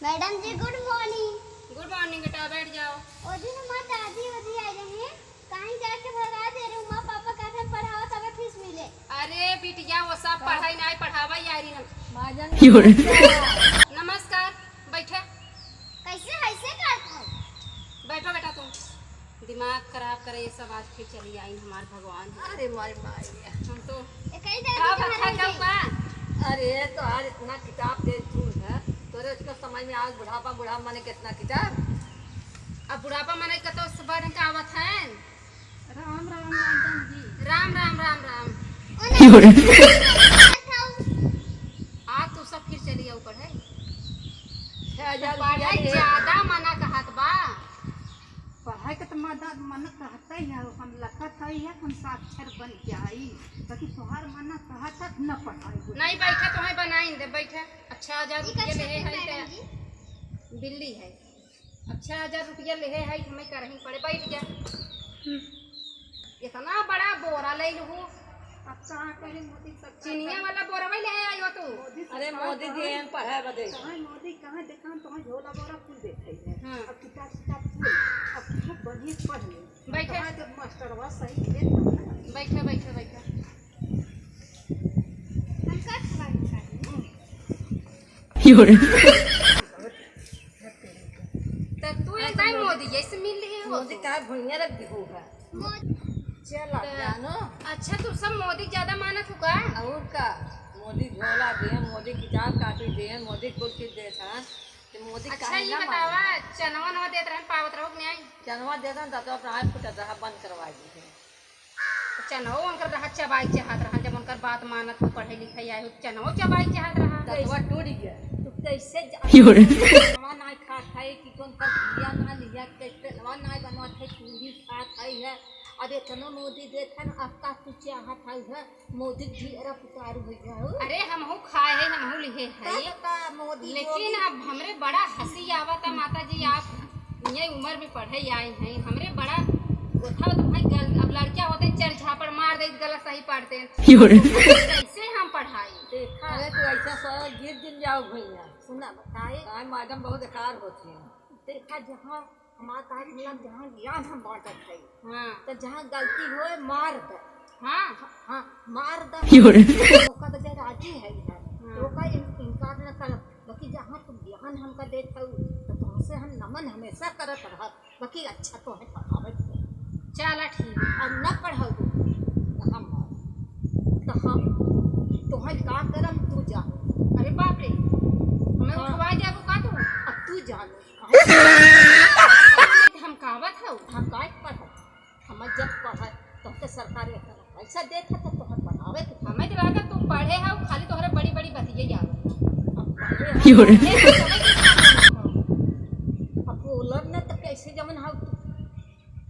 Madam जी good morning. Good morning बेटा, बैठ जाओ। ओ दिन हमार दादी वादी आई रही है, कहीं जाके भगा दे रहे माँ पापा कहते पढ़ाओ तबे फीस मिले। अरे बिटिया वो सब पढ़ाई नहीं पढ़ावा यारी नमस्कार, बैठे। कैसे ऐसे करता है? बैठो बेटा, तुम दिमाग खराब करे ये सब आज फिर चली आई हमारे भगवान। अरे मारी मारी हम तो अरे तो आज इतना किताब दे तू है तोरे उसका समझ में आज बुढ़ापा बुढ़ापा माने कितना किताब। अब बुढ़ापा माने कतो सुबह का आवत है। राम राम मैडम जी। राम राम राम राम। आज तो सब फिर चली आओ पढ़े। 6000 पढ़ाई ज्यादा मना कहत बा। पढ़ाई के तो मन कहता ही है, हम लखत है हम साक्षर बन जाई, बाकी तोहार मना कहता न पढ़ाई। नहीं बैठे तो है बनाई दे, बैठे। अच्छा 1000 रुपया ले है बिल्ली है। अच्छा 1000 रुपया ले है हमें करही पड़े। बैठ जा। इतना बड़ा बोरा ले लू। अब कहाँ कहीं मोदी सब चिनिया वाला बोरा ले आयो तू। अरे मोदी जी एन पढ़ाए बदे कहाँ मोदी कहाँ देखा तो झोला बोरा फूल देखे है। हाँ। अब किताब किताब फूल अब खूब बढ़िया पढ़ ले। बैठे। तो मास्टर बस सही है। बैठे बैठे बैठे। हम का खबर तो तू एकदम मोदी जैसे मिल रही हो। मोदी का भुइया रख दी होगा। चल जानो। अच्छा तू सब मोदी ज्यादा मानत हो का? और का मोदी झोला दे, मोदी किताब कापी दे, मोदी कुल चीज दे था। तो मोदी अच्छा ये बतावा चनवा नवा देत रहन पावत रहो कि नहीं? चनवा देता तो अपना हाथ फुटा था बंद करवा दी है। चनो उनकर रहा चबाई चाहत रहा, जब उनकर बात मानत हो पढ़े लिखे आए हो चनो चबाई चाहत रहा। दतवा टूट गया। तू कैसे नवा ना खा खाए कि कौन कर दिया ना लिया कैसे नवा ना बनवा थे पूरी खा खाई है। अरे तनो मोदी देखन आपका तू चाहत है मोदी जी अरे पुकारू हो जाओ। अरे हमहू खाए है हमहू लिखे है मोदी लेकिन अब हमरे बड़ा हंसी आवत है। माता जी आप ये उम्र में पढ़े आए हैं, हमरे बड़ा उठा अब लड़कियां होते चर झापड़ मार दे गलत सही पढ़ते हैं। कैसे हम पढ़ाई देखा। अरे तू ऐसा सर गिर गिर जाओ भैया। सुना बताए मैडम बहुत बेकार होती है। देखा जहाँ हमारा मतलब जहाँ ज्ञान हम बांटत है। हाँ तो जहाँ गलती हो मार दे। हाँ हाँ मार दे मौका तो राजी है तो का इनकार न कर। बाकी जहाँ तुम ज्ञान हमका देते हो तो तुमसे हम नमन हमेशा करत रह। बाकी अच्छा तो है पढ़ावे चला ठीक है। और न पढ़ाओ तो हम तुम्हें का करम तू जा। अरे बाप रे हमें उठवा जाबो का तू? अब तू जान हम कहवत हो हम का पढ़ हम जब पढ़े तो सरकारी पैसा देता तो तुम्हें पढ़ावे हमें तो लगा तू पढ़े हो खाली तोहरे बड़ी बड़ी बतिये जाओ। अब बोलब न तो कैसे जमन हो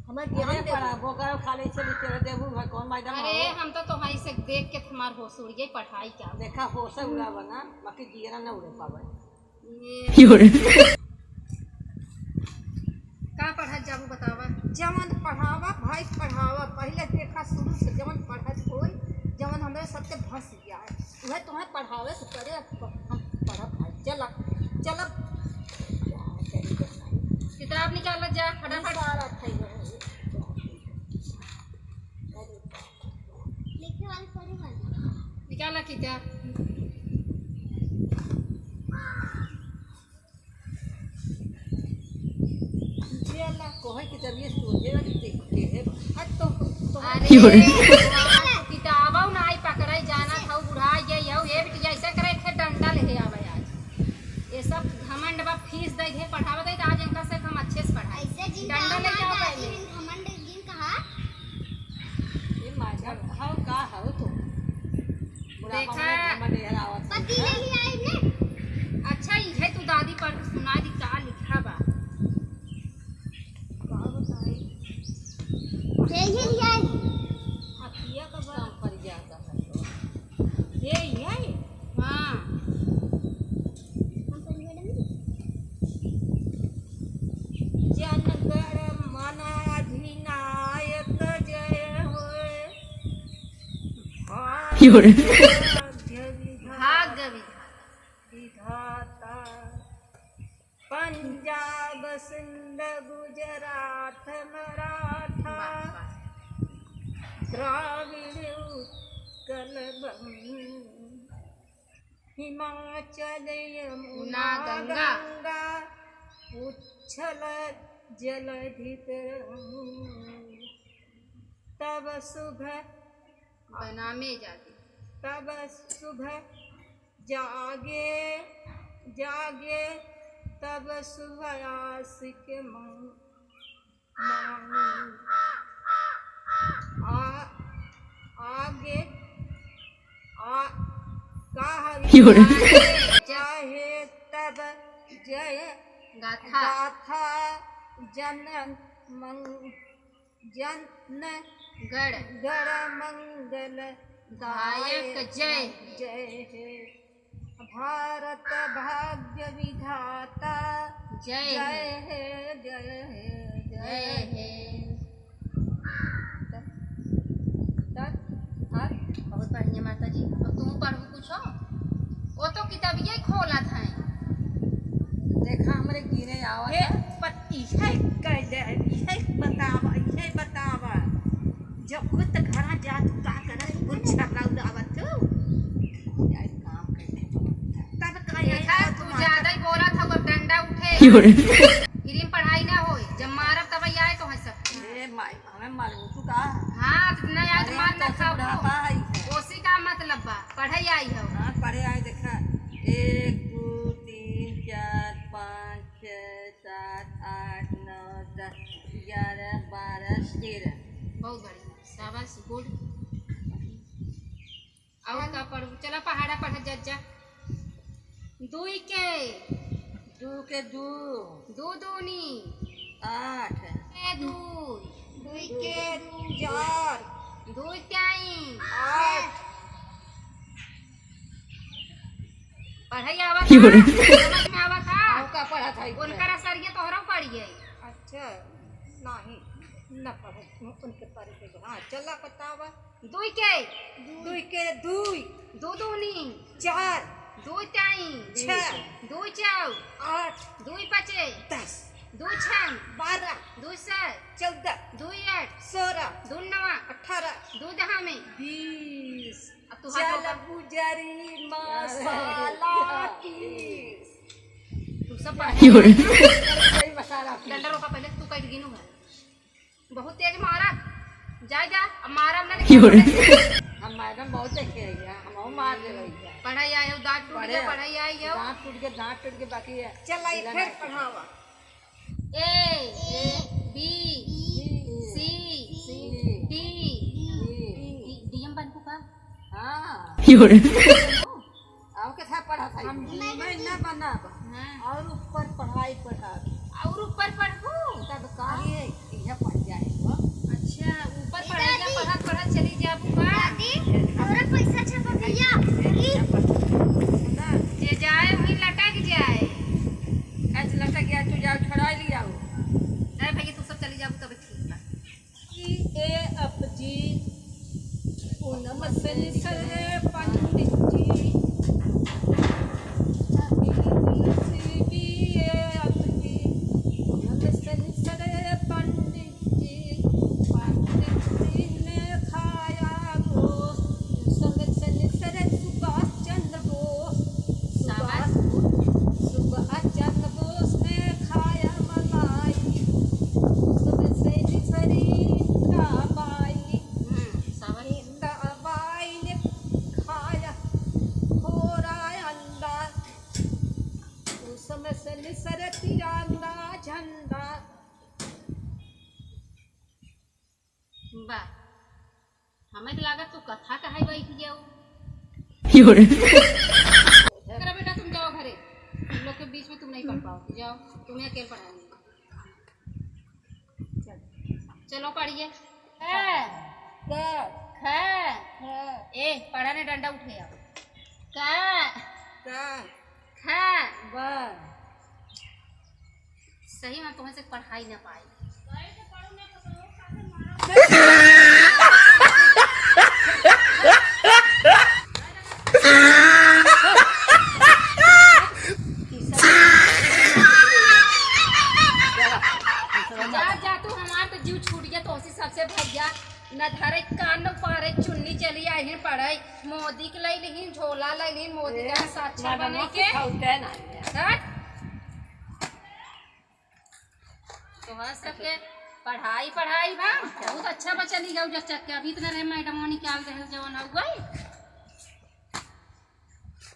हमें ज्ञान पढ़ाबो करो खाली से लिखे देबू कौन मैडम। अरे हम तो तुम्हारी से देख के तुम्हार होश उड़ गई पढ़ाई क्या देखा होश उड़ा बना बाकी जीरा न उड़े पावे। का पढ़त जाबू बतावा? जमन पढ़ावा भाई पढ़ावा पहले देखा शुरू से जमन पढ़त होई जमन हमरे सबके भस गया है वह तुम्हें पढ़ावे से करे हम पढ़ब भाई। चल चल किताब निकाल जा फटाफट। लिखे वाली पढ़ी मन निकाला किताब। कोहे की तबीयत सोचे देखते है तो अरे किताबों नहीं पकड़ाई जाना था बुढ़ा ये बिटिया ऐसा करे थे डंडा ले आवे आज। ये सब घमंड बा फीस दे है पढ़ावे दे आज इनका से हम अच्छे से पढ़ाई। ऐसे जिन डंडा ले जाओ पहले। घमंड जिन कहा ये माजा हाउ का हाउ तो देखा पति नहीं आई ने। अच्छा ये तू दादी पर सुना दी का लिखा बा। यही आई हथिया का बड़ा पड़ जाता है ये हाँ हम पढ़ी मैडम जी। जनगण मन अधिनायक जय होए भाग्य विधाता पंजाब सिंध गुजरात मराठा द्राविड़ उत्कल हिमाचल यमुना गंगा, गंगा उच्छल जलधि तरंग तब सुबह बनामे जाती तब सुबह जागे जागे तब सुबह आशिक आगे चाहे तब जय गाथा गाथा जन गढ़ गण मंगल दायक जय जय हे भारत भाग्य विधाता जय जय हे हे जय हे जय हे। बहुत बढ़िया माता जी। अब तुम पढ़ू कुछ हो? वो तो किताबिया ही खोला था। देखा हमरे गिरे आवत है पत्ती है कह दे है बतावा जब खुद घरा जा तू का करे कुछ छका उड़ावत तू यार काम करने तब का देखा तू ज्यादा ही बोला था। वो डंडा उठे गिरी में पढ़ाई ना हो। जब मारब तब आए तो है सब। ए माई हमें मालूम तू का हाँ नहीं आए तो मार ना खाओ। बुढ़ापा है उसी का मतलब बा पढ़ाई आई हो। हां पढ़े आए देखा 1 2 3 4 5 6 7 8 9 10 11 12 13 बहुत बढ़िया शाबाश गुड। और का पढ़ू? चला पहाड़ा पढ़ जा। दुई के 2 के 2 दो दूनी 8 ए दुई दुई के 4 दुई त्याई 8 पढ़ाई आवत समझ में आवत था। का पढ़ा था उनकर असर ये तोहरा पढ़िए। अच्छा नहीं न पढ़े उनके पढ़े के हाँ चला बतावा दुई के 2 दो दूनी 4 दुई त्याई 6 दुई चाउ 8 दुई पचे 10 दुई छन 12 दुई सर 14 दुई आठ 16 दुई नवा 18 दुई दहा में 20 अब तू चल हाथ गुजरी मसाला की तू सब पढ़ सही मसाला की डंडा रोका पहले तू कट गिनू है। बहुत तेज मारा जा अब मारा ना हम मैडम बहुत देखे हैं हम मार ले रही है पढ़ाई आयो दांत टूट गया पढ़ाई आई हो। दांत टूट के बाकी है चल फिर पढ़ावा A B C D DM बन को का हाँ आओ के था पढ़ा था हम मैं ना बनाब और ऊपर पढ़ाई पढ़ा और ऊपर पढ़ू तब का ये पढ़ जाए अच्छा ऊपर पढ़ाई पढ़ा चली जा बुआ और पैसा छपा भैया जे जाए वही लटक जाए। ऐसे लटक गया तू जाओ छड़ा लिया अरे भैया तू सब चली जाओ तब ठीक है। ए अप जी नमस्ते सरे पंडित जी वाह हमें तो लगा तू कथा कहाई बैठ जाओ। तेरा बेटा तुम जाओ घरे तुम लोग के बीच में तुम नहीं पढ़ पाओगे जाओ तुम्हें अकेले पढ़ाएंगे। चलो पढ़िए ए पढ़ा ने डंडा उठे आओ सही में तुम्हें से पढ़ाई ना पाई। भैया न धरे कान न पारे चुन्नी चली आई हैं पढ़ाई मोदी के लाई लिहिन झोला लाई लिहिन मोदी का साक्षर बने के हट। तो सबके पढ़ाई बा बहुत अच्छा बच्चा ली जाऊ जब चक्के अभी इतना रहे मैडम निकाल रहे जवान हो गई